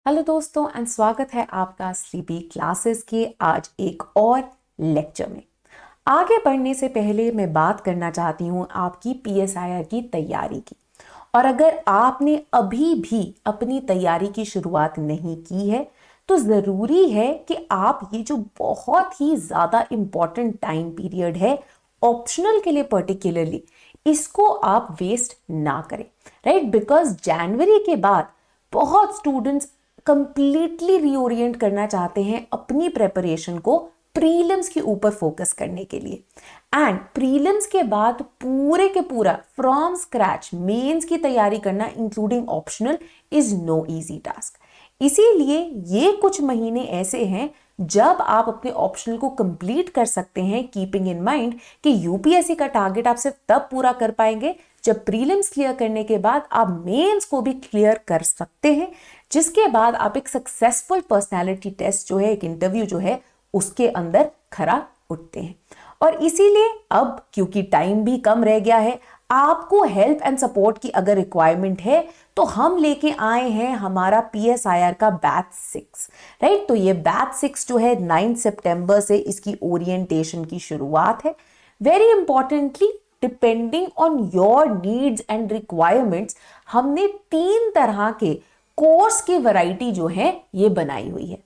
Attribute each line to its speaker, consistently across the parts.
Speaker 1: Hello दोस्तों and स्वागत है आपका स्लीपी क्लासेस के आज एक और लेक्चर में। आगे बढ़ने से पहले मैं बात करना चाहती हूँ आपकी पीएसआईआर की तैयारी की। और अगर आपने अभी भी अपनी तैयारी की शुरुआत नहीं की है तो ज़रूरी है कि आप ये जो बहुत ही ज़्यादा इम्पॉर्टेंट टाइम पीरियड है ऑप्शनल के लिए पर्टिकुलरली, इसको आप वेस्ट ना करें, राइट? बिकॉज जनवरी के बाद बहुत स्टूडेंट्स कंप्लीटली रीओरिएंट करना चाहते हैं अपनी प्रेपरेशन को प्रीलिम्स के ऊपर फोकस करने के लिए। एंड प्रीलिम्स के बाद पूरे के पूरा फ्रॉम स्क्रैच मेंस की तैयारी करना including optional is no easy task. इसीलिए ये कुछ महीने ऐसे हैं जब आप अपने ऑप्शनल को कंप्लीट कर सकते हैं, कीपिंग इन माइंड कि यूपीएससी का टारगेट आप सिर्फ तब पूरा कर पाएंगे जब प्रीलिम्स क्लियर करने के बाद आप मेंस को भी क्लियर कर सकते हैं, जिसके बाद आप एक सक्सेसफुल पर्सनालिटी टेस्ट जो है, एक इंटरव्यू जो है, उसके अंदर खरा उठते हैं। और इसीलिए अब क्योंकि टाइम भी कम रह गया है, आपको हेल्प एंड सपोर्ट की अगर रिक्वायरमेंट है तो हम लेके आए हैं हमारा पीएसआईआर का बैच 6, राइट? तो ये बैच 6 जो है 9 सितंबर से इसकी ओरिएंटेशन की शुरुआत है। Very importantly, depending on your needs and requirements, हमने 3 तरह के कोर्स की वैरायटी जो है ये बनाई हुई है।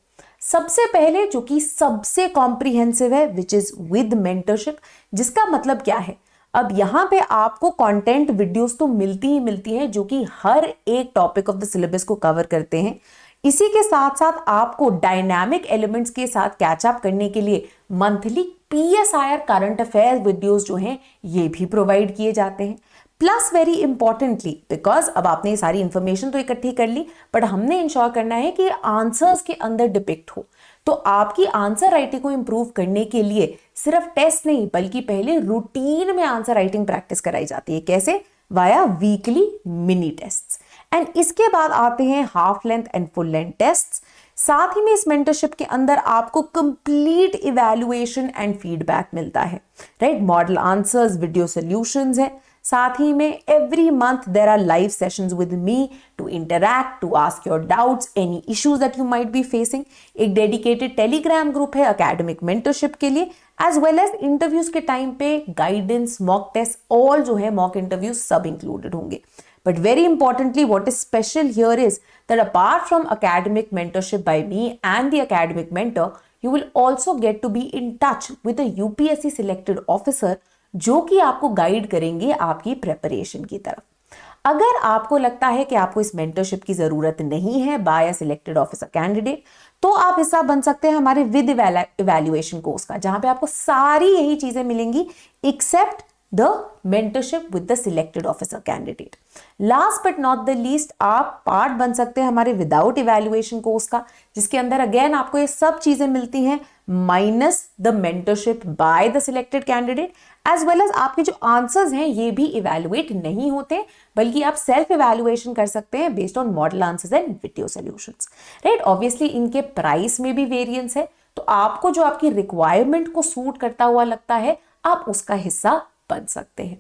Speaker 1: सबसे पहले जो कि सबसे कॉम्प्रिहेंसिव है, विच इज विद मेंटरशिप, जिसका मतलब क्या है, अब यहां पे आपको कंटेंट वीडियोस तो मिलती ही मिलती हैं जो कि हर एक टॉपिक ऑफ द सिलेबस को कवर करते हैं। इसी के साथ साथ आपको डायनामिक एलिमेंट्स के साथ कैचअप करने के लिए monthly PSIR current affair videos जो हैं ये भी प्रोवाइड किए जाते हैं। प्लस वेरी इंपॉर्टेंटली, बिकॉज अब आपने ये सारी इंफॉर्मेशन तो इकट्ठी कर ली, बट हमने इंश्योर करना है कि आंसर्स के अंदर डिपिक्ट हो। तो आपकी आंसर राइटिंग को इंप्रूव करने के लिए सिर्फ टेस्ट नहीं बल्कि पहले रूटीन में आंसर राइटिंग प्रैक्टिस कराई जाती है। कैसे? Via weekly mini tests. And इसके बाद आते हैं half length and full length tests. साथ ही में इस मेंटरशिप के अंदर आपको कंप्लीट इवैल्यूएशन एंड फीडबैक मिलता है, right? Model answers, video solutions है। साथ ही में every month there are live sessions with me to interact, to ask your doubts, any issues that you might be facing. एक डेडिकेटेड टेलीग्राम ग्रुप है academic mentorship के लिए, as well as interviews के time पे guidance, mock test, all जो है mock interviews सब included होंगे। But very importantly, what is special here is that apart from academic mentorship by me and the academic mentor, you will also get to be in touch with a UPSC selected officer जो कि आपको guide करेंगे आपकी preparation की तरफ। अगर आपको लगता है कि आपको इस मेंटरशिप की जरूरत नहीं है बाय अ सिलेक्टेड ऑफिसर कैंडिडेट, तो आप हिस्सा बन सकते हैं हमारे विद इवैल्यूएशन कोर्स का, जहां पे आपको सारी यही चीजें मिलेंगी accept the mentorship with the selected officer candidate. Last but not the least, आप पार्ट बन सकते हैं हमारे विदाउट इवैल्यूएशन कोर्स का, जिसके अंदर अगेन आपको ये सब चीजें मिलती हैं minus the mentorship by the selected candidate, as well as आपके जो आंसर्स हैं ये भी इवैल्यूएट नहीं होते बल्कि आप सेल्फ इवैल्यूएशन कर सकते हैं based on model answers and video solutions, right? Obviously इनके प्राइस में भी वेरिएंस है, तो आपको जो आपकी रिक्वायरमेंट को सूट करता हुआ लगता है आप उसका हिस्सा बन सकते हैं।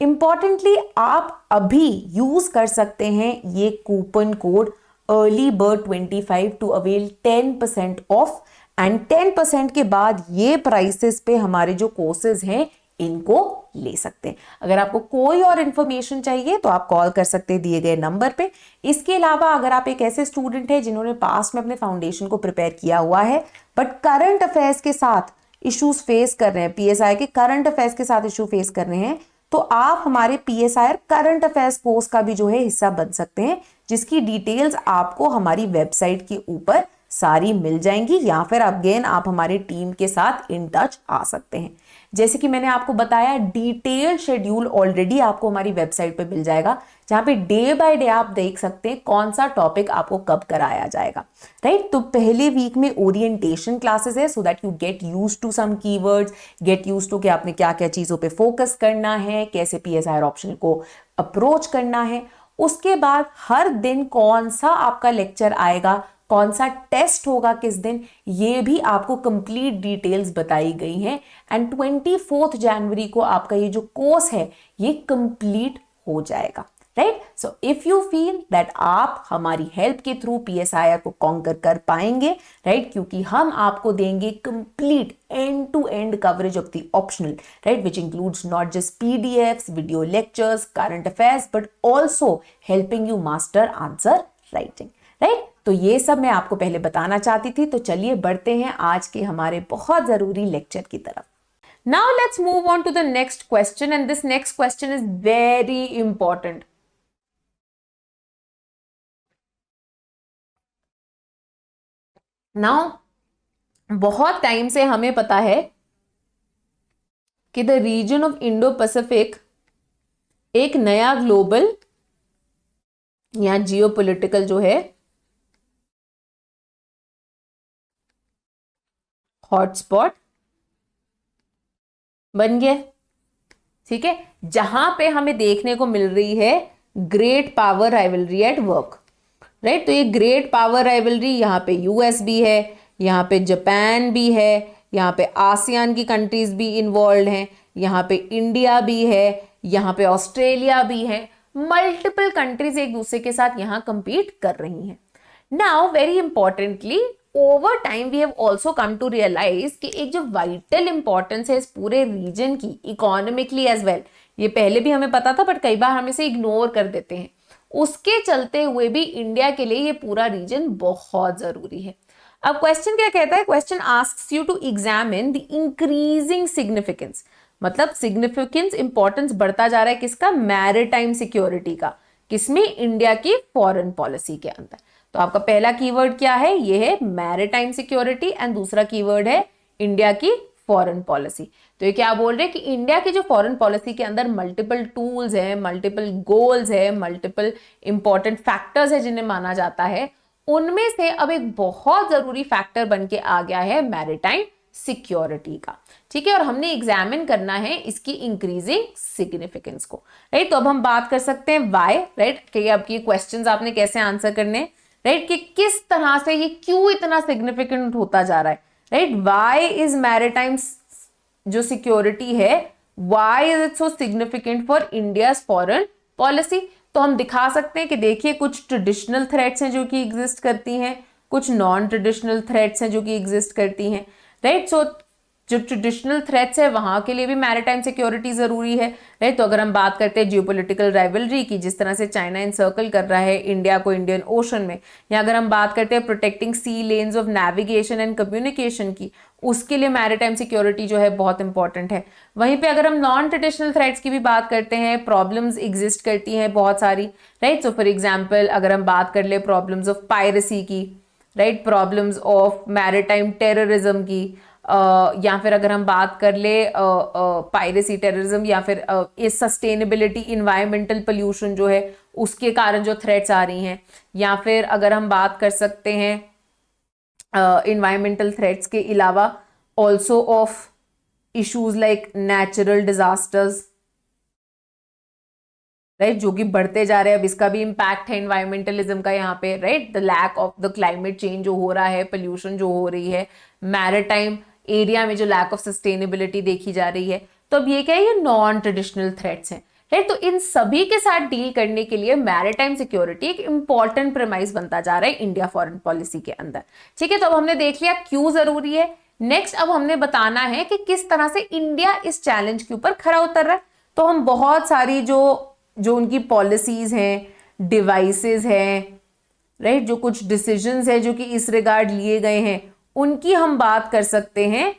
Speaker 1: इंपॉर्टेंटली, आप अभी यूज कर सकते हैं ये coupon code early bird 25 to avail 10% off, and 10% के बाद ये प्राइसेस पे हमारे जो कोर्सेज हैं इनको ले सकते हैं। अगर आपको कोई और इंफॉर्मेशन चाहिए तो आप कॉल कर सकते हैं दिए गए नंबर पे। इसके अलावा अगर आप एक ऐसे स्टूडेंट हैं जिन्होंने पास्ट में अपने फाउंडेशन को प्रिपेयर किया हुआ है बट करंट अफेयर्स के साथ इश्यूज फेस कर रहे हैं, पीएसआई के करंट अफेयर्स के साथ इशू फेस कर रहे हैं, तो आप हमारे पीएसआई करंट अफेयर्स कोर्स का भी जो है हिस्सा बन सकते हैं, जिसकी डिटेल्स आपको हमारी वेबसाइट के ऊपर सारी मिल जाएंगी, या फिर अगेन आप हमारी टीम के साथ इन टच आ सकते हैं। जैसे कि मैंने आपको बताया, डिटेल शेड्यूल ऑलरेडी आपको हमारी वेबसाइट पे मिल जाएगा, जहां पे डे बाय डे आप देख सकते हैं कौन सा टॉपिक आपको कब कराया जाएगा, राइट? तो पहले वीक में ओरिएंटेशन क्लासेस है, so that you get used to some keywords, get used to कि आपने क्या क्या चीजों पे फोकस करना है, कैसे पीएसआईआर ऑप्शन को अप्रोच करना है। उसके बाद हर दिन कौन सा आपका लेक्चर आएगा, कौन सा टेस्ट होगा किस दिन, ये भी आपको कंप्लीट डिटेल्स बताई गई हैं। एंड 24 जनवरी को आपका ये जो कोर्स है ये कंप्लीट हो जाएगा। Right. So if you feel that आप हमारी हेल्प के थ्रू PSIR को कॉन्कर कर पाएंगे, राइट, क्योंकि हम आपको देंगे complete end to end coverage of the optional, right, which includes not just PDFs, video lectures, current affairs, but also helping you master answer writing, right. तो ये सब मैं आपको पहले बताना चाहती थी। तो चलिए बढ़ते हैं आज के हमारे बहुत जरूरी लेक्चर की तरफ। Now let's move on to the next question, and this next question is very important. Now, बहुत टाइम से हमें पता है कि the region of Indo Pacific एक नया ग्लोबल या जियोपॉलिटिकल जो है हॉटस्पॉट बन गया, ठीक है, जहां पे हमें देखने को मिल रही है great power rivalry at work, right. तो ये ग्रेट पावर राइवलरी, यहाँ पे US भी है, यहाँ पे जापान भी है, यहाँ पे आसियान की कंट्रीज भी इन्वॉल्व हैं, यहाँ पे इंडिया भी है, यहाँ पे ऑस्ट्रेलिया भी है, मल्टीपल कंट्रीज एक दूसरे के साथ यहाँ compete कर रही हैं। Now very importantly, over time we have also come to realise कि एक जो वाइटल इंपॉर्टेंस है इस पूरे रीजन की इकोनॉमिकली एज वेल, ये पहले भी हमें पता था बट कई बार हम इसे इग्नोर कर देते हैं, उसके चलते हुए भी इंडिया के लिए ये पूरा रीजन बहुत जरूरी है। अब क्वेश्चन क्या कहता है? Question asks you to examine the increasing significance, मतलब सिग्निफिकेंस इंपॉर्टेंस बढ़ता जा रहा है किसका? मैरिटाइम सिक्योरिटी का। किसमें? इंडिया की फॉरेन पॉलिसी के अंदर। तो आपका पहला कीवर्ड क्या है? ये है मैरिटाइम सिक्योरिटी, एंड दूसरा कीवर्ड है इंडिया की फॉरेन पॉलिसी। तो ये क्या बोल रहे हैं कि इंडिया की जो फॉरेन पॉलिसी के अंदर मल्टीपल टूल्स है, मल्टीपल गोल्स है, मल्टीपल इंपॉर्टेंट फैक्टर्स है जिन्हें माना जाता है, उनमें से अब एक बहुत जरूरी फैक्टर बन के आ गया है मैरिटाइम सिक्योरिटी का, ठीक है। और हमने एग्जामिन करना है इसकी इंक्रीजिंग सिग्निफिकेंस को, राइट। तो अब हम बात कर सकते हैं व्हाई, राइट, कि अब ये क्वेश्चंस आपने कैसे आंसर करने, राइट, कि किस तरह से ये क्यों इतना सिग्निफिकेंट होता जा रहा है, राइट। व्हाई इज मैरिटाइम जो सिक्योरिटी है, why is it so significant for India's foreign policy? तो हम दिखा सकते हैं कि देखिए कुछ ट्रेडिशनल थ्रेट्स हैं जो कि एग्जिस्ट करती हैं, कुछ नॉन ट्रेडिशनल थ्रेट्स हैं जो कि एग्जिस्ट करती हैं, राइट। सो जो ट्रेडिशनल थ्रेट्स है वहां के लिए भी मैरिटाइम सिक्योरिटी जरूरी है, राइट। तो अगर हम बात करते हैं जियोपॉलिटिकल राइवलरी की, जिस तरह से चाइना इंसर्कल कर रहा है इंडिया को इंडियन ओशन में, या अगर हम बात करते हैं protecting sea lanes of navigation and communication की, उसके लिए मैरिटाइम सिक्योरिटी जो है बहुत इंपॉर्टेंट है। वहीं पे अगर हम नॉन ट्रेडिशनल थ्रेट्स की भी बात करते हैं, प्रॉब्लम्स एग्जिस्ट करती हैं बहुत सारी, राइट। सो फॉर एग्जाम्पल अगर हम बात कर ले प्रॉब्लम्स ऑफ पायरेसी की, right, problems of maritime terrorism की, या फिर अगर हम बात कर ले पायरेसी टेररिज्म, या फिर इस सस्टेनेबिलिटी इन्वायरमेंटल पोल्यूशन जो है उसके कारण जो थ्रेट्स आ रही हैं, या फिर अगर हम बात कर सकते हैं इन्वायरमेंटल थ्रेट्स के अलावा also of issues like natural disasters, right, जो कि बढ़ते जा रहे हैं। अब इसका भी इम्पैक्ट है इन्वायरमेंटलिज्म का यहाँ पे, right, the lack of the climate change जो हो रहा है, पोल्यूशन जो हो रही है, मैरिटाइम एरिया में जो लैक ऑफ सस्टेनेबिलिटी देखी जा रही है। तो अब ये क्या है? ये नॉन ट्रेडिशनल थ्रेट्स हैं, राइट। तो इन सभी के साथ डील करने के लिए मैरिटाइम सिक्योरिटी एक इंपॉर्टेंट प्रेमाइस बनता जा रहा है इंडिया फॉरेन पॉलिसी के अंदर, ठीक है। तो अब हमने देख लिया क्यों जरूरी है। नेक्स्ट अब हमने बताना है कि किस तरह से इंडिया इस चैलेंज के ऊपर खरा उतर रहा है। तो हम बहुत सारी जो उनकी पॉलिसीज हैं, डिवाइसेस हैं, राइट, जो कुछ डिसीजंस है जो कि इस रिगार्ड लिए गए हैं, उनकी हम बात कर सकते हैं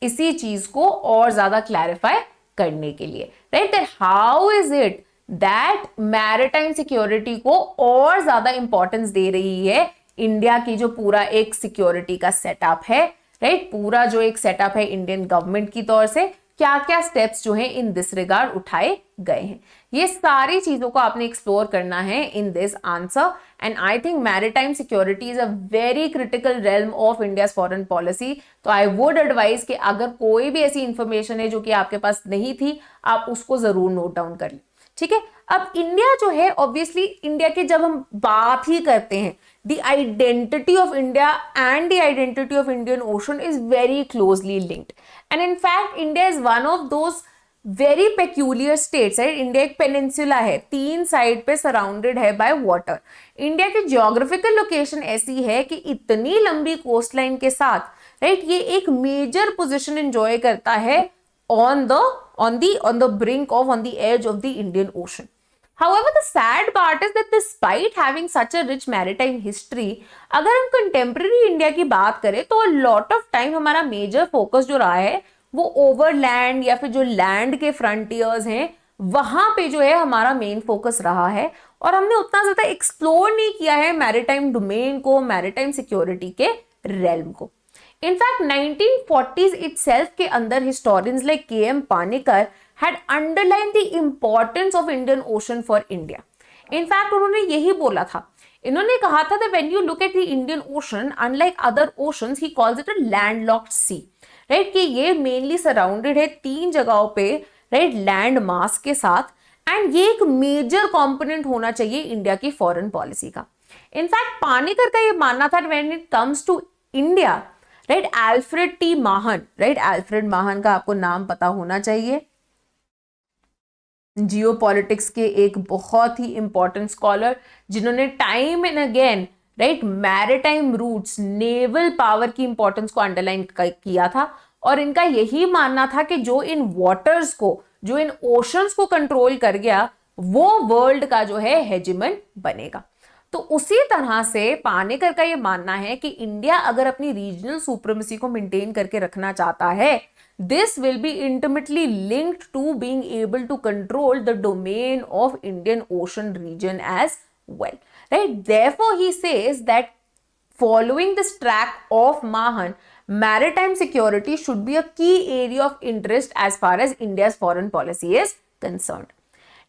Speaker 1: इसी चीज को और ज्यादा क्लैरिफाई करने के लिए, right. That how is it that maritime security को और ज्यादा इंपॉर्टेंस दे रही है इंडिया की जो पूरा एक सिक्योरिटी का सेटअप है, राइट, पूरा जो एक सेटअप है इंडियन गवर्नमेंट की तौर से, क्या क्या स्टेप्स जो हैं इन दिस रिगार्ड उठाए गए हैं, ये सारी चीजों को आपने एक्सप्लोर करना है in this answer. And I think maritime security is a very critical realm of India's foreign policy. तो आई वुड एडवाइज कि अगर कोई भी ऐसी इंफॉर्मेशन है जो कि आपके पास नहीं थी, आप उसको जरूर नोट डाउन कर लें, ठीक है। अब इंडिया जो है, ऑब्वियसली इंडिया की जब हम बात ही करते हैं, the identity of India and the identity of Indian Ocean is very closely linked, and in fact India is one of those very peculiar states है। इंडिया एक पेनिनसुला है, 3 साइड पे सराउंडेड है बाय वाटर। इंडिया की geographical location ऐसी है कि इतनी लंबी कोस्ट लाइन के साथ, राइट, ये एक मेजर पोजीशन एंजॉय करता है on the brink of, on the edge of the Indian Ocean. However, the sad part is that despite having such a rich maritime history, अगर हम contemporary इंडिया की बात करें तो a lot of time हमारा major focus जो रहा है वो overland या फिर जो land के frontiers हैं वहां पे जो है हमारा मेन फोकस रहा है, और हमने उतना ज्यादा एक्सप्लोर नहीं किया है मैरिटाइम डोमेन को, मैरिटाइम सिक्योरिटी के रेल्म को। इनफैक्ट 1940s itself के अंदर historians like K.M. Panekar had underlined the importance of Indian Ocean for India. In fact उन्होंने यही बोला था, इन्होंने कहा था that when you look at the Indian Ocean, unlike other oceans, he calls it a landlocked sea, right? कि ये mainly surrounded है 3 जगहों पे, right, लैंड मास के साथ, एंड ये एक मेजर कंपोनेंट होना चाहिए इंडिया की फॉरेन पॉलिसी का। इनफैक्ट पानेकर का ये मानना था when it comes to India, right, Alfred T Mahan, right, Alfred Mahan का आपको नाम पता होना चाहिए, जियोपॉलिटिक्स के एक बहुत ही इंपॉर्टेंट स्कॉलर जिन्होंने time and again, right, maritime routes, naval power की इंपॉर्टेंस को अंडरलाइन किया था, और इनका यही मानना था कि जो इन वाटर्स को, जो इन ओशंस को कंट्रोल कर गया वो वर्ल्ड का जो है हेजिमन बनेगा। तो उसी तरह से पानेकर का ये मानना है कि इंडिया अगर अपनी रीजनल सुप्रीमेसी को मेंटेन करके रखना चाहता है, this will be intimately linked to being able to control the domain of Indian Ocean region as well, right? Therefore he says that following this track of Mahan, maritime security should be a key area of interest as far as India's foreign policy is concerned.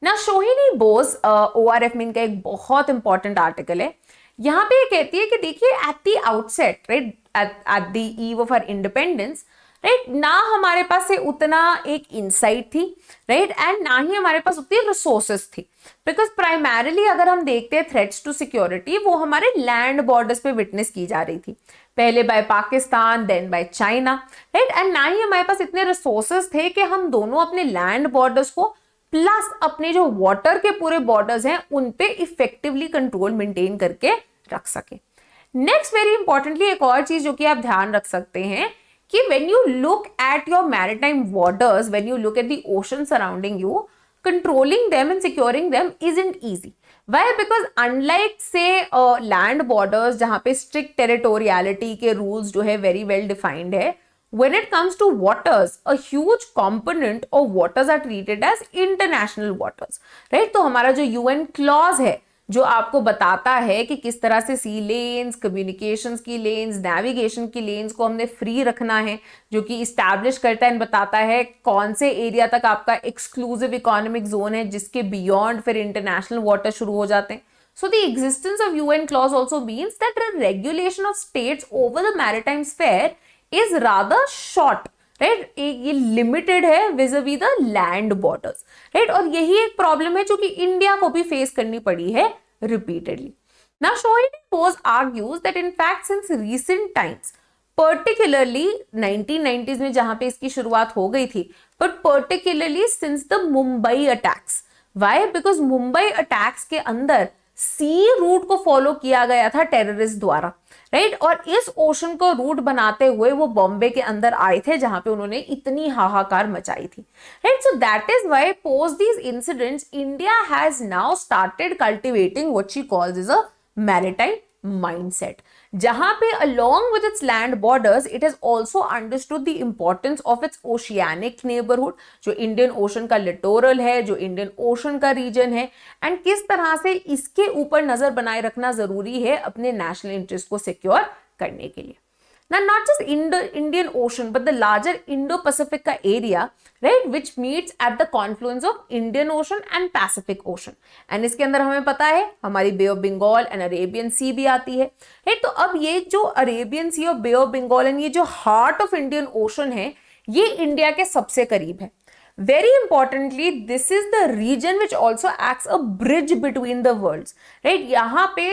Speaker 1: Now Sohini Bose ORF में इनका एक बहुत important article है, यहां पे ये कहती है कि देखिए at the outset, right, at the eve of our independence, right, ना हमारे पास से उतना एक इंसाइट थी, राइट, एंड ना ही हमारे पास उतनी रिसोर्सेस थी, बिकॉज प्राइमरीली अगर हम देखते हैं थ्रेट्स टू सिक्योरिटी वो हमारे लैंड बॉर्डर्स पे विटनेस की जा रही थी, पहले by Pakistan then by China, right, and ना ही हमारे पास इतने रिसोर्सेस थे कि हम दोनों अपने लैंड बॉर्डर्स को प्लस अपने जो वाटर के पूरे बॉर्डर्स हैं उन पे इफेक्टिवली कंट्रोल मेंटेन करके रख सके। नेक्स्ट वेरी इंपॉर्टेंटली एक और चीज जो कि आप ध्यान रख सकते हैं कि when you look at your maritime waters, when you look at the ocean surrounding you, controlling them and securing them isn't easy. Why? Because unlike say land borders जहां पे strict territoriality के rules जो है very well defined है, when it comes to waters, a huge component of waters are treated as international waters, right? तो हमारा जो UN clause है जो आपको बताता है कि किस तरह से सी लेन्स, कम्युनिकेशंस की लेन्स, नेविगेशन की लेन्स को हमने फ्री रखना है, जो कि इस्टेब्लिश करता है, बताता है कौन से एरिया तक आपका एक्सक्लूसिव इकोनॉमिक जोन है जिसके बियॉन्ड फिर इंटरनेशनल वाटर शुरू हो जाते हैं। So the existence of UN clause also means that the regulation of states over the maritime sphere is rather short, right, ये लिमिटेड है विज़-अ-वी द लैंड बॉर्डर्स, राइट, और यही एक प्रॉब्लम है जो कि इंडिया को भी फेस करनी पड़ी है repeatedly. Now Sohini Bose argues that in fact since recent times, particularly 1990s में जहां पे इसकी शुरुआत हो गई थी, but particularly since the Mumbai attacks, why, because Mumbai attacks के अंदर सी रूट को फॉलो किया गया था टेररिस्ट द्वारा, राइट, और इस ओशन को रूट बनाते हुए वो बॉम्बे के अंदर आए थे जहां पे उन्होंने इतनी हाहाकार मचाई थी, right. So that is why post these incidents India has now started cultivating what she calls is a maritime mindset, जहां पे along with its land borders it has also understood the importance of its oceanic neighborhood, जो Indian ocean का littoral है, जो Indian ocean का reason है, and किस तरह से इसके ऊपर नजर बनाए रखना जरूरी है अपने नेशनल इंटरेस्ट को सिक्योर करने के लिए। Now, not just Indian Ocean, but the larger Indo-Pacific का area, right, which meets at the confluence of Indian Ocean and Pacific Ocean. And इसके अंदर हमें पता है हमारी Bay of Bengal and Arabian Sea भी आती है, right? तो अब ये जो Arabian Sea और Bay of Bengal and ये जो heart of Indian Ocean है, ये इंडिया के सबसे करीब है। Very importantly, this is the region which also acts a bridge between the worlds, right? यहाँ पे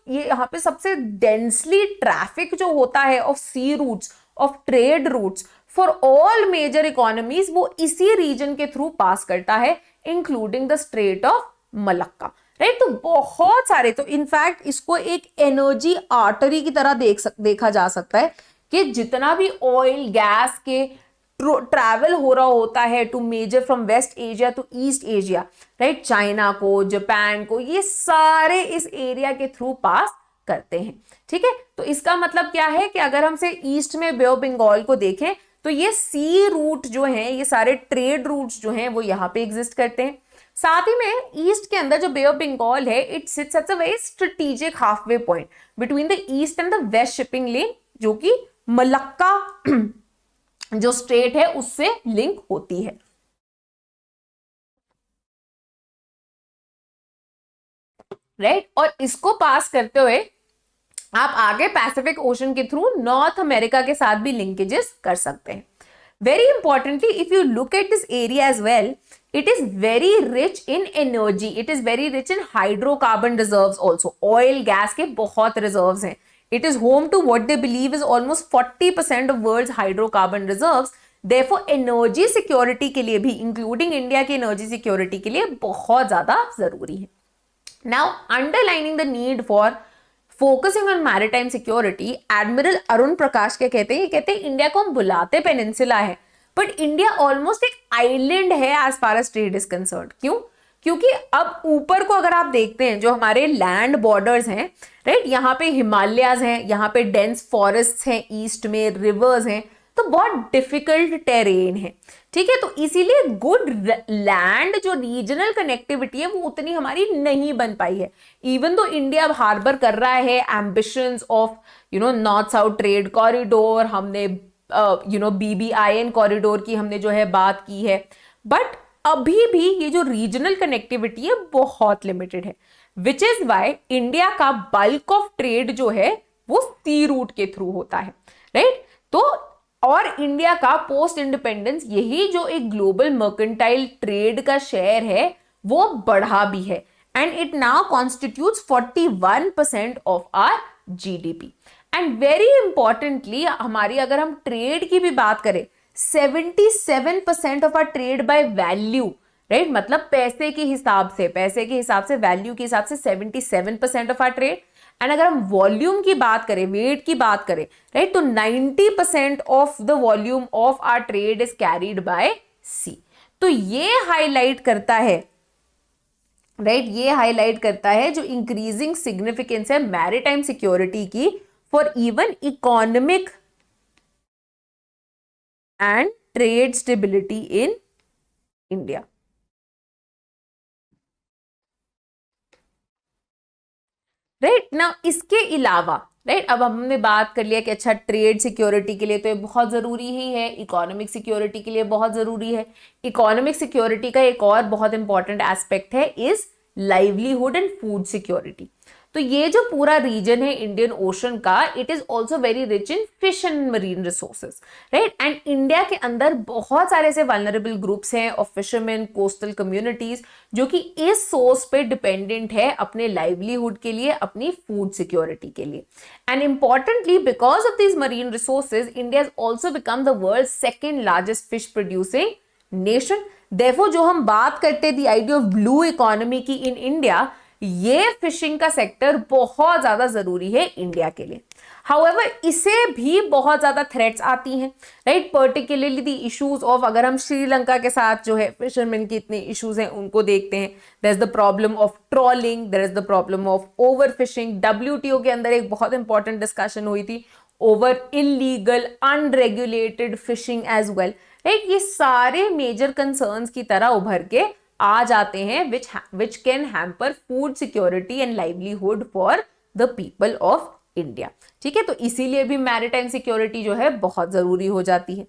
Speaker 1: यहाँ पे सबसे densely traffic जो होता है of sea routes, of trade routes for all major economies वो इसी रीजन के थ्रू पास करता है, including the strait of Malacca, right. तो बहुत सारे, तो इनफैक्ट इसको एक एनर्जी आर्टरी की तरह देखा जा सकता है कि जितना भी ऑयल गैस के ट्रैवल हो रहा होता है to major from West Asia to East Asia, right, China को, जापान को, ये सारे इस एरिया के थ्रू पास करते हैं, ठीक है। तो इसका मतलब क्या है कि अगर हम से ईस्ट में बे ऑफ बंगाल को देखें तो ये सी रूट जो है, ये सारे ट्रेड रूट्स जो हैं वो यहाँ पे एग्जिस्ट करते हैं। साथ ही में ईस्ट के अंदर जो बे ऑफ बंगाल है, it sits at a very strategic halfway point between the east and the west shipping lane, जो कि मलक्का जो स्ट्रेट है उससे लिंक होती है, राइट। और इसको पास करते हुए आप आगे पैसिफिक ओशन के थ्रू नॉर्थ अमेरिका के साथ भी लिंकेजेस कर सकते हैं। Very importantly, if you look at this area as well, it is very rich in energy, it is very rich in hydrocarbon reserves also, oil gas के बहुत reserves हैं। It is home to what they believe is almost 40% of world's hydrocarbon reserves, therefore energy security के लिए भी, including India की energy security के लिए बहुत ज़्यादा ज़रूरी है। Now, underlining the need for focusing on maritime security, Admiral Arun प्रकाश क्या कहते हैं? ये कहते हैं इंडिया को हम बुलाते पेनिनसुला है, बट इंडिया ऑलमोस्ट एक आइलैंड है as far as trade is concern. क्यों? क्योंकि अब ऊपर को अगर आप देखते हैं, जो हमारे लैंड बॉर्डर्स हैं, राइट, यहाँ पे हिमालयाज हैं, यहाँ पे डेंस फॉरेस्ट हैं, ईस्ट में रिवर्स हैं, तो बहुत डिफिकल्ट टेरेन है, ठीक है। तो इसीलिए गुड लैंड जो रीजनल कनेक्टिविटी है वो उतनी हमारी नहीं बन पाई है। इवन तो इंडिया अब हार्बर कर रहा है ambitions of north south trade corridor, हमने BBIN कॉरिडोर की हमने जो है बात की है, बट अभी भी ये जो रीजनल कनेक्टिविटी है बहुत लिमिटेड है, विच इज वाई इंडिया का बल्क ऑफ ट्रेड जो है वो सी रूट के थ्रू होता है, राइट। तो और इंडिया का पोस्ट इंडिपेंडेंस यही जो एक ग्लोबल मर्केंटाइल ट्रेड का शेयर है वो बढ़ा भी है, and it now constitutes 41% of our GDP. And very importantly, हमारी अगर हम ट्रेड की भी बात करें, 77% of our trade by value, right, मतलब पैसे के हिसाब से वैल्यू के हिसाब से 77% ऑफ आर ट्रेड। एंड अगर हम वॉल्यूम की बात करें, वेट की बात करें, राइट, तो 90% of the volume of our trade is carried by sea. तो ये हाईलाइट करता है, राइट, ये हाईलाइट करता है जो इंक्रीजिंग सिग्निफिकेंस है मैरीटाइम सिक्योरिटी की for even economic and trade stability in India. Right now, इसके अलावा, राइट, अब हमने बात कर लिया कि अच्छा ट्रेड सिक्योरिटी के लिए तो ये बहुत जरूरी ही है, इकोनॉमिक सिक्योरिटी के लिए बहुत जरूरी है। इकोनॉमिक सिक्योरिटी का एक और बहुत इंपॉर्टेंट एस्पेक्ट है is livelihood and food security. तो ये जो पूरा रीजन है इंडियन ओशन का, it is also very rich in fish and marine resources, right. And India के अंदर बहुत सारे ऐसे वल्नरेबल ग्रुप्स हैं ऑफ फिशरमैन, कोस्टल कम्युनिटीज, जो कि इस सोर्स पे डिपेंडेंट है अपने लाइवलीहुड के लिए, अपनी फूड सिक्योरिटी के लिए। And importantly, because of these marine resources, India has also become the world second largest fish producing nation. Therefore जो हम बात करते the idea of blue economy की इन इंडिया, ये फिशिंग का सेक्टर बहुत ज्यादा जरूरी है इंडिया के लिए। हाउएवर, इसे भी बहुत ज्यादा थ्रेट्स आती हैं, right, particularly the issues of, अगर हम श्रीलंका के साथ जो है फिशरमैन के इतने इश्यूज हैं उनको देखते हैं, there is the problem of trawling, there is the problem of overfishing. WTO के अंदर एक बहुत इंपॉर्टेंट डिस्कशन हुई थी over illegal unregulated fishing as well, right. ये सारे मेजर कंसर्न्स की तरह उभर के आ जाते हैं which can hamper food security and livelihood for the people of India, ठीक है। तो इसीलिए भी मैरीटाइम सिक्योरिटी जो है बहुत जरूरी हो जाती है।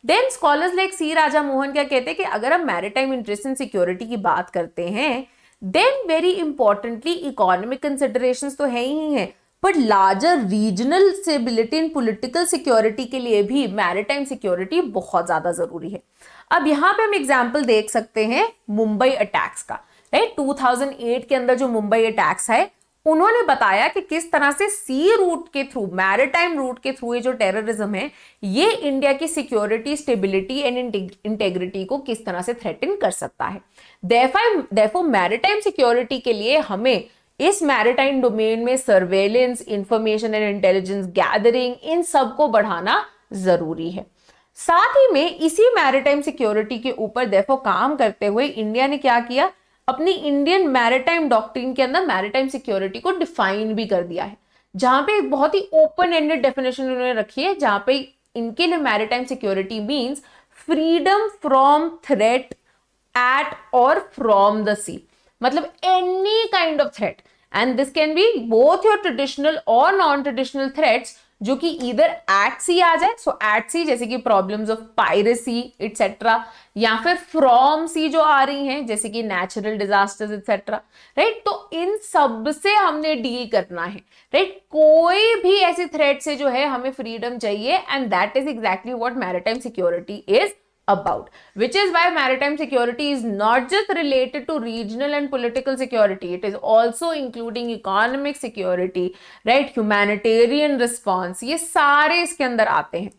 Speaker 1: देन स्कॉलर्स लाइक सी राजा मोहन क्या कहते हैं कि अगर हम मैरीटाइम इंटरेस्ट एंड सिक्योरिटी की बात करते हैं, then very importantly economic considerations तो है ही हैं, but larger regional stability and political security के लिए भी मैरीटाइम सिक्योरिटी बहुत ज्यादा जरूरी है। अब यहाँ पे हम एग्जाम्पल देख सकते हैं मुंबई अटैक्स का, राइट। 2008 के अंदर जो मुंबई अटैक्स है उन्होंने बताया कि किस तरह से सी रूट के थ्रू, मैरिटाइम रूट के थ्रू ये जो टेररिज्म है ये इंडिया की सिक्योरिटी, स्टेबिलिटी एंड इंटेग्रिटी को किस तरह से थ्रेटन कर सकता है। देयरफॉर मैरिटाइम सिक्योरिटी के लिए हमें इस मैरिटाइम डोमेन में surveillance, information and intelligence gathering, इन सब को बढ़ाना जरूरी है। साथ ही में इसी मैरिटाइम सिक्योरिटी के ऊपर देयरफॉर काम करते हुए इंडिया ने क्या किया, अपनी इंडियन मैरिटाइम डॉक्ट्रिन के अंदर मैरिटाइम सिक्योरिटी को डिफाइन भी कर दिया है, जहां पे एक बहुत ही ओपन एंडेड डेफिनेशन उन्होंने रखी है, जहां पे इनके लिए maritime security means freedom from threat at और फ्रॉम द सी, मतलब any kind of threat, and this can be both your traditional और नॉन ट्रेडिशनल थ्रेट्स जो कि इधर एट सी आ जाए, सो एट सी जैसे कि प्रॉब्लम्स ऑफ पायरेसी इटसेट्रा, या फिर फ्रॉम सी जो आ रही हैं जैसे कि नेचुरल डिजास्टर्स इटसेट्रा, राइट। तो इन सब से हमने डील करना है, राइट। कोई भी ऐसी थ्रेट से जो है हमें फ्रीडम चाहिए, and that is exactly what maritime security is about, which is why maritime security is not just related to regional and political security, it is also including economic security, right, humanitarian response, ये सारे इसके अंदर आते हैं।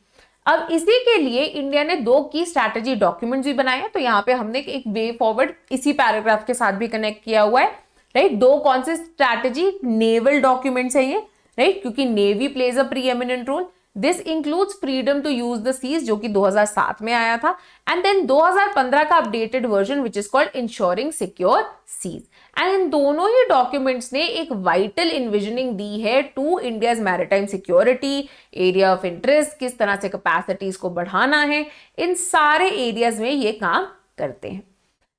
Speaker 1: अब इसी के लिए इंडिया ने 2 की स्ट्रैटेजी डॉक्यूमेंट्स भी बनाए हैं, तो यहाँ पे हमने एक वे फॉरवर्ड इसी पैराग्राफ के साथ भी कनेक्ट किया हुआ है, राइट। 2 कौन से स्ट्रैटेजी, नेवल डॉक्यूमेंट्स है ये, राइट, क्योंकि navy plays a pre eminent role. This includes freedom to use the seas जो कि 2007 में आया था, एंड देन 2015 का updated version which is called ensuring secure seas. And in दोनों ही डॉक्यूमेंट्स ने एक वाइटल इन्विजनिंग दी है to India's maritime security, area of interest, किस तरह से कैपेसिटीज को बढ़ाना है, इन सारे एरियाज में ये काम करते हैं।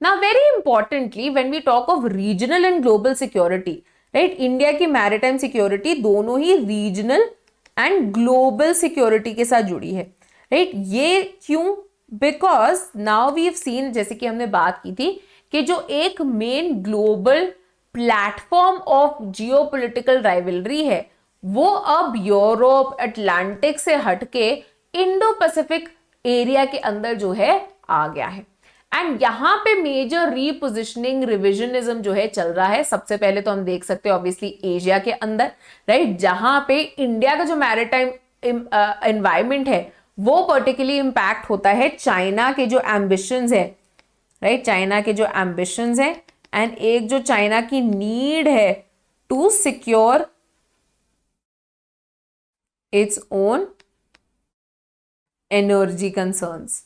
Speaker 1: Now very importantly when we talk of regional and global security, right, India की मैरिटाइम सिक्योरिटी दोनों ही रीजनल एंड ग्लोबल सिक्योरिटी के साथ जुड़ी है, राइट। ये क्यों? Because now we have seen, जैसे कि हमने बात की थी कि जो एक main global platform of geopolitical rivalry है वो अब यूरोप, अटलांटिक से हटके इंडो पैसिफिक एरिया के अंदर जो है आ गया है। एंड यहां पे मेजर रीपोजिशनिंग, रिविजनिज्म जो है चल रहा है। सबसे पहले तो हम देख सकते हैं ऑब्वियसली एशिया के अंदर, राइट, जहां पे इंडिया का जो मैरिटाइम एनवायरमेंट है वो पर्टिकुलरली इंपैक्ट होता है चाइना के जो एम्बिशंस है, राइट, चाइना के जो एम्बिशंस है, एंड एक जो चाइना की नीड है to secure its own energy concerns,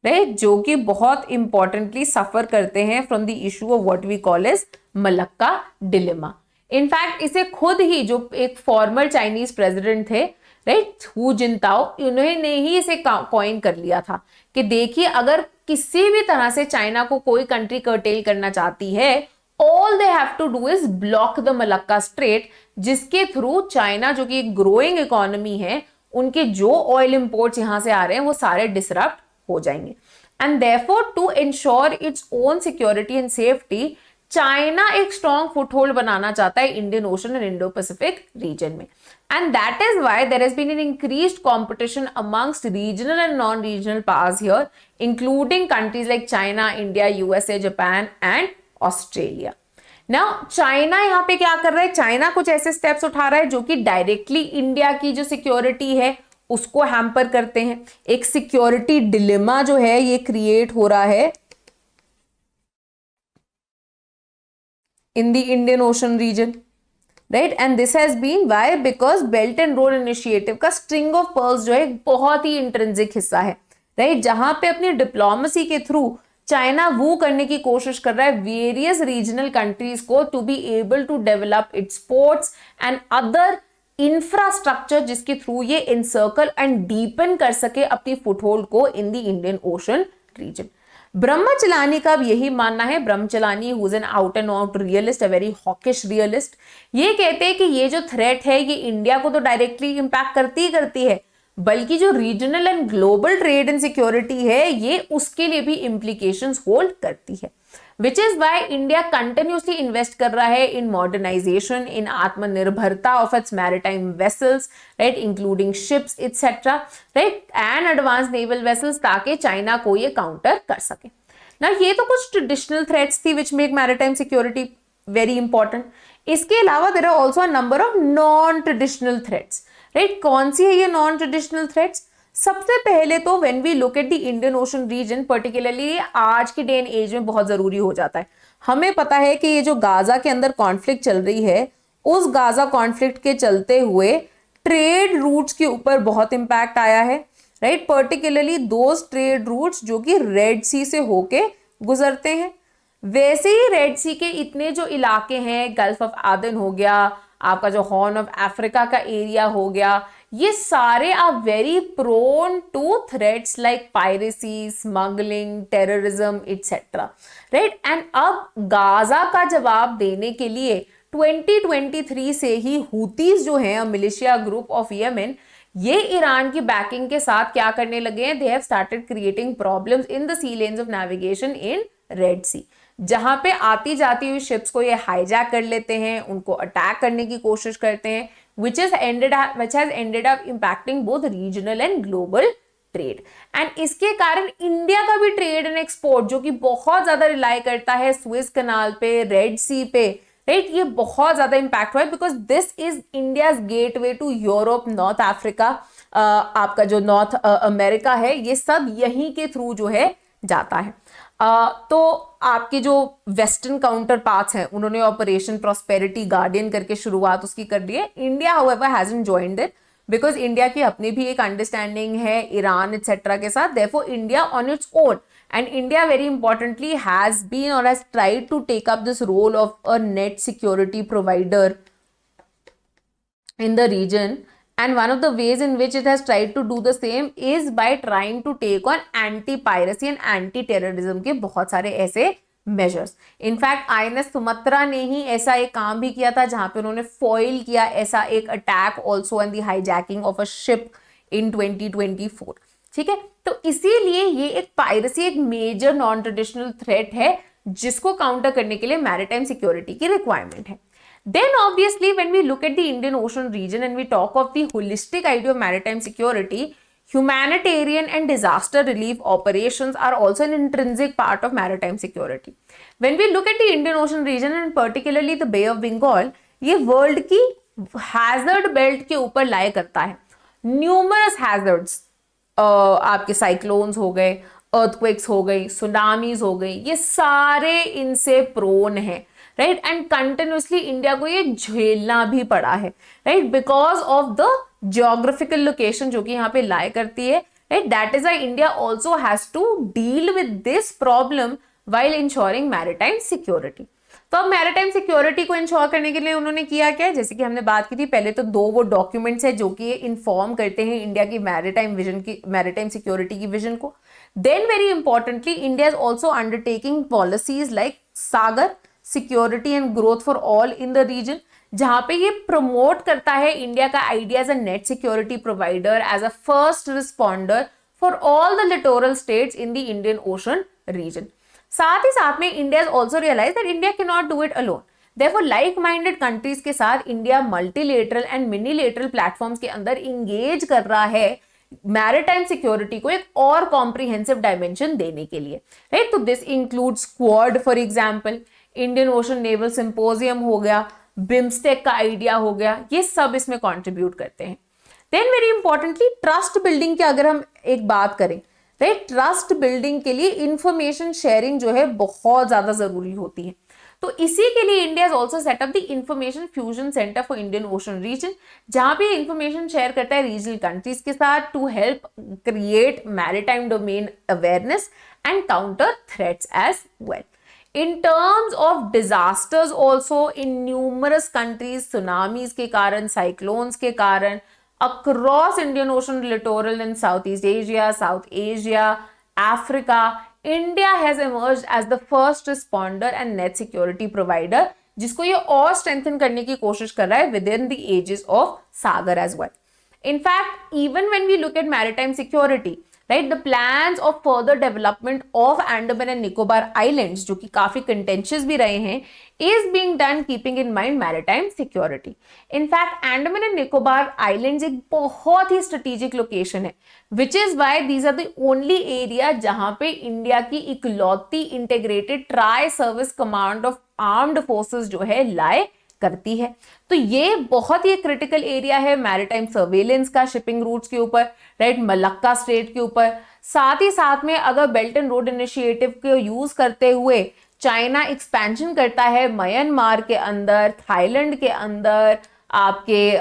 Speaker 1: right, जो कि बहुत इंपॉर्टेंटली सफर करते हैं from the issue of what we call as Malacca dilemma. In fact इसे खुद ही जो एक फॉर्मर चाइनीज प्रेसिडेंट थे, राइट, हु जिनताओ, उन्होंने ही इसे कॉइन कर लिया था कि देखिए अगर किसी भी तरह से चाइना को कोई कंट्री कर्टेल करना चाहती है, all they have to do is block the Malacca strait, जिसके थ्रू चाइना जो कि एक ग्रोइंग इकोनॉमी है, उनके जो ऑयल इंपोर्ट्स यहां से आ रहे हैं वो सारे डिसरप्ट हो जाएंगे। And therefore to ensure its own security and safety, China एक स्ट्रॉन्ग फुटहोल्ड बनाना चाहता है Indian Ocean and Indo Pacific region में, and that is why there has been an increased competition amongst regional and non regional powers here, including countries like China, India, USA, Japan and Australia. Now China यहाँ पे क्या कर रहा है? China कुछ ऐसे steps उठा रहा है जो कि डायरेक्टली इंडिया की जो सिक्योरिटी है उसको हैम्पर करते हैं। एक सिक्योरिटी डिलेमा जो है ये क्रिएट हो रहा है in the Indian Ocean region, right, and this has been why because Belt and Road Initiative का string of pearls जो है बहुत ही इंट्रिंसिक हिस्सा है, right, जहां पे अपनी डिप्लोमेसी के थ्रू चाइना वो करने की कोशिश कर रहा है वेरियस रीजनल कंट्रीज को to be able to develop it's ports and other infrastructure जिसके थ्रू ये इनसर्कल एंड डीपन कर सके अपनी फुटहोल्ड को इन द इंडियन ओशन रीजन। ब्रह्मचलानी का भी यही मानना है। ब्रह्मचलानी who is an out and out realist, a very hawkish realist, ये कहते हैं कि ये जो थ्रेट है ये इंडिया को तो डायरेक्टली इंपैक्ट करती है, बल्कि जो regional and global trade and security है ये उसके लिए भी इंप्लीकेशंस होल्ड करती है, which is why India continuously invest कर रहा है in modernization, in आत्मनिर्भरता of its maritime vessels, right, including ships, etc., right, and advanced naval vessels, ताकि चाइना को ये काउंटर कर सके। ना ये तो कुछ ट्रेडिशनल थ्रेट्स थी which make maritime security very important। इसके अलावा there are also a number of non traditional threats, right. कौन सी है ये नॉन ट्रेडिशनल थ्रेट्स? सबसे पहले तो when we look at the Indian Ocean region, particularly आज के डे एंड एज में बहुत जरूरी हो जाता है। हमें पता है कि ये जो गाजा के अंदर कॉन्फ्लिक्ट चल रही है, उस गाजा कॉन्फ्लिक्ट के चलते हुए ट्रेड रूट्स के ऊपर बहुत इंपैक्ट आया है, right. Particularly those trade routes जो कि रेड सी से होके गुजरते हैं। वैसे ही रेड सी के इतने जो इलाके हैं, गल्फ ऑफ आदन हो गया, आपका जो हॉर्न ऑफ अफ्रीका का एरिया हो गया, ये सारे are very prone to threats like piracy, smuggling, terrorism etcetera, right. And अब गाजा का जवाब देने के लिए 2023 से ही हुतीज जो हैं, मिलिशिया ग्रुप ऑफ यमन, ये ईरान की बैकिंग के साथ क्या करने लगे हैं? They have started creating problems in the sea lanes of navigation in Red Sea, जहां पे आती जाती हुई शिप्स को ये हाईजैक कर लेते हैं, उनको अटैक करने की कोशिश करते हैं, which has ended up impacting both regional and global trade. And इसके कारण इंडिया का भी ट्रेड एंड एक्सपोर्ट, जो कि बहुत ज्यादा रिलाई करता है स्विस कनाल पे, रेड सी पे, राइट, ये बहुत ज्यादा इंपैक्ट हुआ है, because this is India's gateway to Europe, North Africa, आपका जो नॉर्थ अमेरिका है, ये सब यहीं के थ्रू जो है जाता है। तो आपके जो वेस्टर्न काउंटर पार्ट्स हैं, उन्होंने ऑपरेशन प्रॉस्पेरिटी गार्डियन करके शुरुआत उसकी कर दी है। India however hasn't joined it, because India की अपनी भी एक अंडरस्टैंडिंग है ईरान एटसेट्रा के साथ। Therefore India on its own, and India very importantly has been or has tried to take up this role of a net security provider in the region, and one of the ways in which it has tried to do the same is by trying to take on anti-piracy and anti-terrorism के बहुत सारे ऐसे measures. In fact INS Sumatra ने ही ऐसा एक काम भी किया था, जहां पे उन्होंने foil किया ऐसा एक attack also and the hijacking of a ship in 2024, ठीक है। तो इसीलिए ये एक पायरेसी एक मेजर नॉन ट्रेडिशनल थ्रेट है, जिसको काउंटर करने के लिए मैरिटाइम सिक्योरिटी की रिक्वायरमेंट है। Then obviously when we look at the Indian Ocean region and we talk of the holistic idea of maritime security, humanitarian and disaster relief operations are also an intrinsic part of maritime security. When we look at the Indian Ocean region and particularly the Bay of Bengal, ये world की hazard belt के ऊपर लाई करता है। Numerous hazards, आपके cyclones हो गए, earthquakes हो गई, सुनामीज हो गई, ये सारे इनसे प्रोन है, राइट। एंड कंटिन्यूसली इंडिया को ये झेलना भी पड़ा है, right, because of the geographical location जो कि यहाँ पे लाई करती है, right. That is why India also has to deal with this problem while ensuring maritime security. तो अब मैरिटाइम सिक्योरिटी को इंश्योर करने के लिए उन्होंने किया क्या है? जैसे कि हमने बात की थी पहले, तो दो वो डॉक्यूमेंट्स है जो कि इन्फॉर्म करते हैं इंडिया की मैरिटाइम विजन की, मैरिटाइम सिक्योरिटी की विजन को। Then very importantly India is also undertaking policies like Sagar security and growth for all in the region, जहां पे ये प्रमोट करता है इंडिया का idea as a net security provider, as a first responder for all the littoral states in the Indian Ocean region. साथ ही साथ में India also realise that India can not do it alone. Therefore like minded countries के साथ India multilateral and मिनीलेटरल platforms के अंदर engage कर रहा है मैरिटाइम सिक्योरिटी को एक और कॉम्प्रिहेंसिव डायमेंशन देने के लिए, राइट। तो this includes quad for example, Indian ocean naval symposium हो गया, बिम्स्टेक का आइडिया हो गया, ये सब इसमें कॉन्ट्रीब्यूट करते हैं। Then very importantly trust building की अगर हम एक बात करें, राइट, ट्रस्ट बिल्डिंग के लिए इंफॉर्मेशन शेयरिंग जो है बहुत ज्यादा जरूरी होती है। तो इसी के लिए India also set up the information fusion centre for Indian Ocean region, जहां पे इंफॉर्मेशन शेयर करता है रीजनल कंट्रीज के साथ to help create maritime domain awareness and counter threats as well. In terms of disasters also in numerous countries, tsunamis के कारण, cyclones के कारण, across Indian Ocean littoral in Southeast Asia, South Asia, Africa, India has emerged as the first responder and net security provider, जिसको ये और strengthen करने की कोशिश कर रहा है within the aegis of Sagar as well. In fact, even when we look at maritime security, right, the plans of further development of Andaman and Nicobar Islands, जो कि काफी contentious भी रहे हैं, is being done keeping in mind maritime security. In fact, Andaman and Nicobar Islands एक बहुत ही strategic location है, which is why these are the only area जहां पे इंडिया की इकलौती integrated tri-service command of armed forces जो है lie करती है। तो ये बहुत ही क्रिटिकल एरिया है मैरीटाइम सर्वेलेंस का शिपिंग रूट्स के ऊपर, राइट, मलक्का स्ट्रेट के ऊपर। साथ ही साथ में अगर बेल्ट एंड रोड इनिशिएटिव को यूज करते हुए चाइना एक्सपेंशन करता है म्यांमार के अंदर, थाईलैंड के अंदर, आपके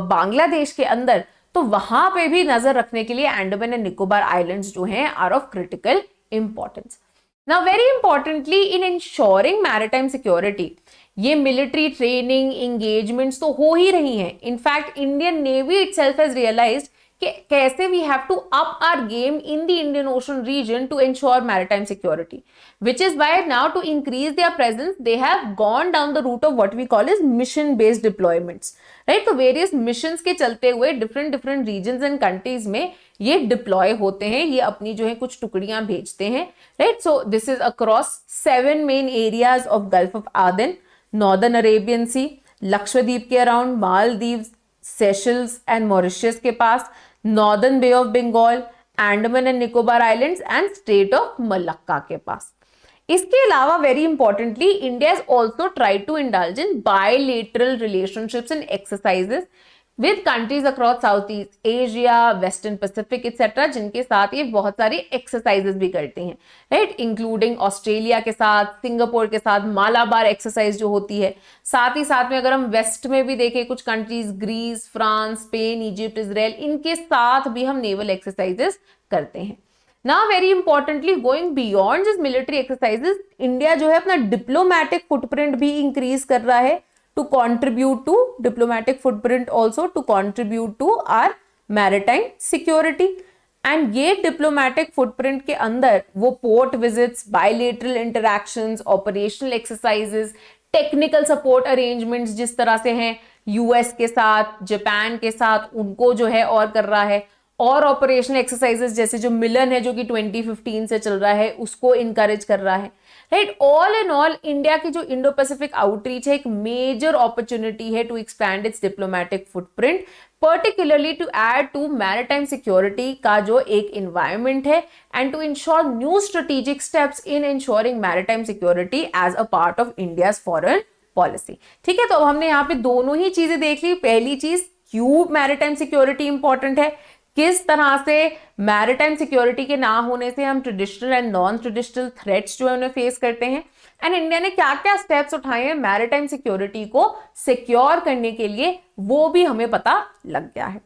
Speaker 1: बांग्लादेश के अंदर, तो वहां पे भी नजर रखने के लिए अंडमान एंड निकोबार आइलैंड्स जो हैं are of critical importance. Now very importantly in ensuring maritime security, ये मिलिट्री ट्रेनिंग एंगेजमेंट्स तो हो ही रही हैं। In fact Indian navy itself has realised कि कैसे we have to up our game in the Indian Ocean region to ensure maritime security, which is why now to increase their presence they have gone down the route of what we call as mission based deployments, right? तो various missions के चलते हुए different regions and countries में ये deploy होते हैं, ये अपनी जो है कुछ टुकड़ियां भेजते हैं, right? So this is across 7 main areas of Gulf of Aden, Northern Arabian Sea, Lakshadweep के around, Maldives, Seychelles and Mauritius के पास, northern Bay of Bengal, Andaman and Nicobar islands and state of Malacca के पास। इसके अलावा very importantly India is also try to indulge in bilateral relationships and exercises with countries across South East Asia, western Pacific etcetera, जिनके साथ ये बहुत सारी exercises भी करते हैं, राइट, इंक्लूडिंग ऑस्ट्रेलिया के साथ, सिंगापुर के साथ मालाबार एक्सरसाइज जो होती है। साथ ही साथ में अगर हम वेस्ट में भी देखें कुछ countries, Greece, France, Spain, Egypt, Israel, इनके साथ भी हम नेवल एक्सरसाइजेस करते हैं। Now very importantly going beyond this military exercises, India जो है अपना डिप्लोमैटिक फुटप्रिंट भी इंक्रीज कर रहा है to contribute to diplomatic footprint also to contribute to our maritime security। and ये diplomatic footprint के अंदर वो port visits, bilateral interactions, operational exercises, technical support arrangements जिस तरह से हैं यूएस के साथ, जापान के साथ, उनको जो है और कर रहा है, और ऑपरेशनल एक्सरसाइजेस जैसे जो मिलन है जो कि 2015 से चल रहा है उसको इनकरेज कर रहा है, right. All in all India की जो इंडो पैसिफिक आउटरीच है एक मेजर अपॉर्चुनिटी है to expand its diplomatic footprint, particularly to add to maritime security का जो एक इन्वायरमेंट है and to ensure new strategic steps in ensuring maritime security as a part of India's foreign policy. ठीक है, तो अब हमने यहाँ पे दोनों ही चीजें देख ली। पहली चीज क्यों मैरिटाइम सिक्योरिटी इंपॉर्टेंट है, किस तरह से मैरिटाइम सिक्योरिटी के ना होने से हम traditional and non traditional threats जो है उन्हें फेस करते हैं, एंड इंडिया ने क्या क्या स्टेप्स उठाए हैं मैरिटाइम सिक्योरिटी को सिक्योर करने के लिए, वो भी हमें पता लग गया है।